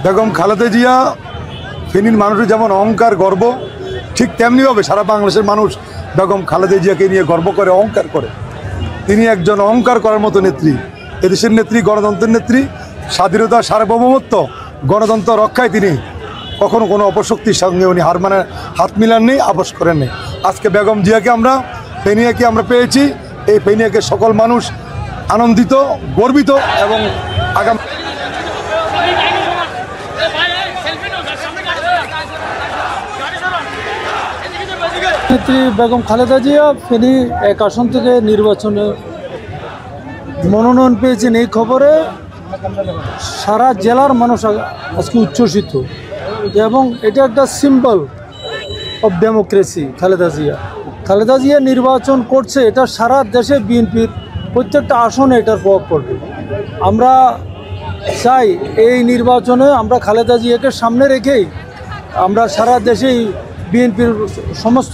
বেগম খালেদা জিয়া ফেনীর মানুষের যেমন অহংকার গর্ব, ঠিক তেমনিভাবে সারা বাংলাদেশের মানুষ বেগম খালেদা জিয়াকে নিয়ে গর্ব করে, অহংকার করে। তিনি একজন অহংকার করার মতো নেত্রী, এদেশের নেত্রী, গণতন্ত্রের নেত্রী, স্বাধীনতা, সার্বভৌমত্ব, গণতন্ত্র রক্ষায় তিনি কখনো কোনো অপশক্তির সঙ্গে উনি হাত মিলাননি, আপোষ করেননি। আজকে বেগম জিয়াকে ফেনীকে আমরা পেয়েছি। এই ফেনীকে সকল মানুষ আনন্দিত, গর্বিত এবং আগামী নেত্রী বেগম খালেদা জিয়া ফেনী 1 আসন থেকে নির্বাচনে মনোনয়ন পেয়েছেন, এই খবরে সারা জেলার মানুষ আজকে উচ্ছ্বসিত এবং এটা একটা symbol of democracy. Khaleda Zia নির্বাচন করছে, এটা সারা দেশে বিএনপির প্রত্যেকটা আসনে এটার প্রভাব পড়বে। আমরা চাই এই নির্বাচনে আমরা খালেদা জিয়াকে সামনে রেখেই আমরা সারা দেশেই বিএনপির সমস্ত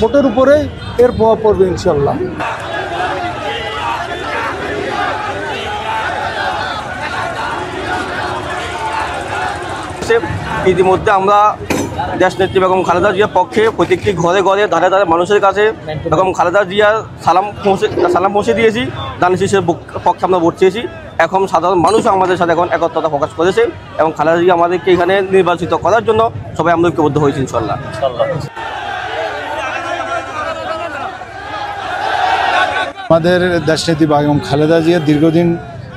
ভোটের উপরে এর প্রভাব পড়বে ইনশাল্লাহ। ইতিমধ্যে আমরা দেশনেত্রী বেগম খালেদা জিয়ার পক্ষে প্রত্যেকটি ঘরে ঘরে ধারে ধারে মানুষের কাছে বেগম খালেদা জিয়ার সালাম পৌঁছে দিয়েছি। দান শীষের পক্ষে আমরা ভোট চেয়েছি। এখন সাধারণ মানুষ আমাদের সাথে এখন একত্রতা প্রকাশ করেছে এবং খালেদা জিয়া আমাদেরকে এখানে নির্বাচিত করার জন্য সবাই আমরা ঐক্যবদ্ধ হয়েছি ইনশাল্লাহ। আমাদের দেশনেত্রী বেগম খালেদা জিয়া দীর্ঘদিন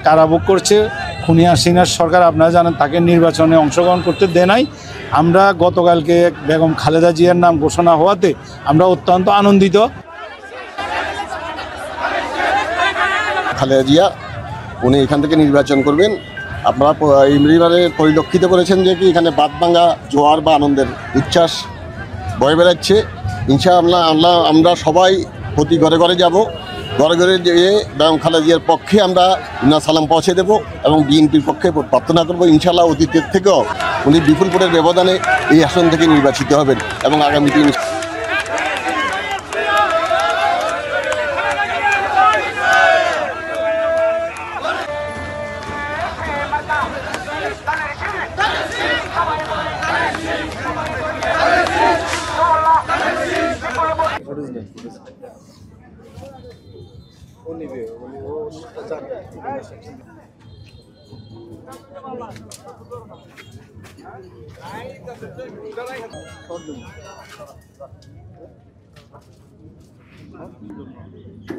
কারাভোগ করছে। খুনি হাসিনার সরকার, আপনারা জানেন, তাকে নির্বাচনে অংশগ্রহণ করতে দেয় নাই। আমরা গতকালকে বেগম খালেদা জিয়ার নাম ঘোষণা হওয়াতে আমরা অত্যন্ত আনন্দিত। খালেদা জিয়া উনি এখান থেকে নির্বাচন করবেন। আপনারা এমনিভাবে পরিলক্ষিত করেছেন যে কি এখানে বাঁধভাঙা জোয়ার বা আনন্দের উচ্ছ্বাস বয়ে বেড়াচ্ছে। ইনশাআল্লাহ আমরা সবাই প্রতি ঘরে ঘরে যাব, ঘরে ঘরে যেয়ে বেগম খালেদা জিয়ার পক্ষে আমরা সালাম পৌঁছে দেবো এবং বিএনপির পক্ষে প্রার্থনা করবো ইনশাআল্লাহ অতীতের থেকেও উনি বিপুল ভোটের ব্যবধানে এই আসন থেকে নির্বাচিত হবেন এবং আগামীতে Thank you.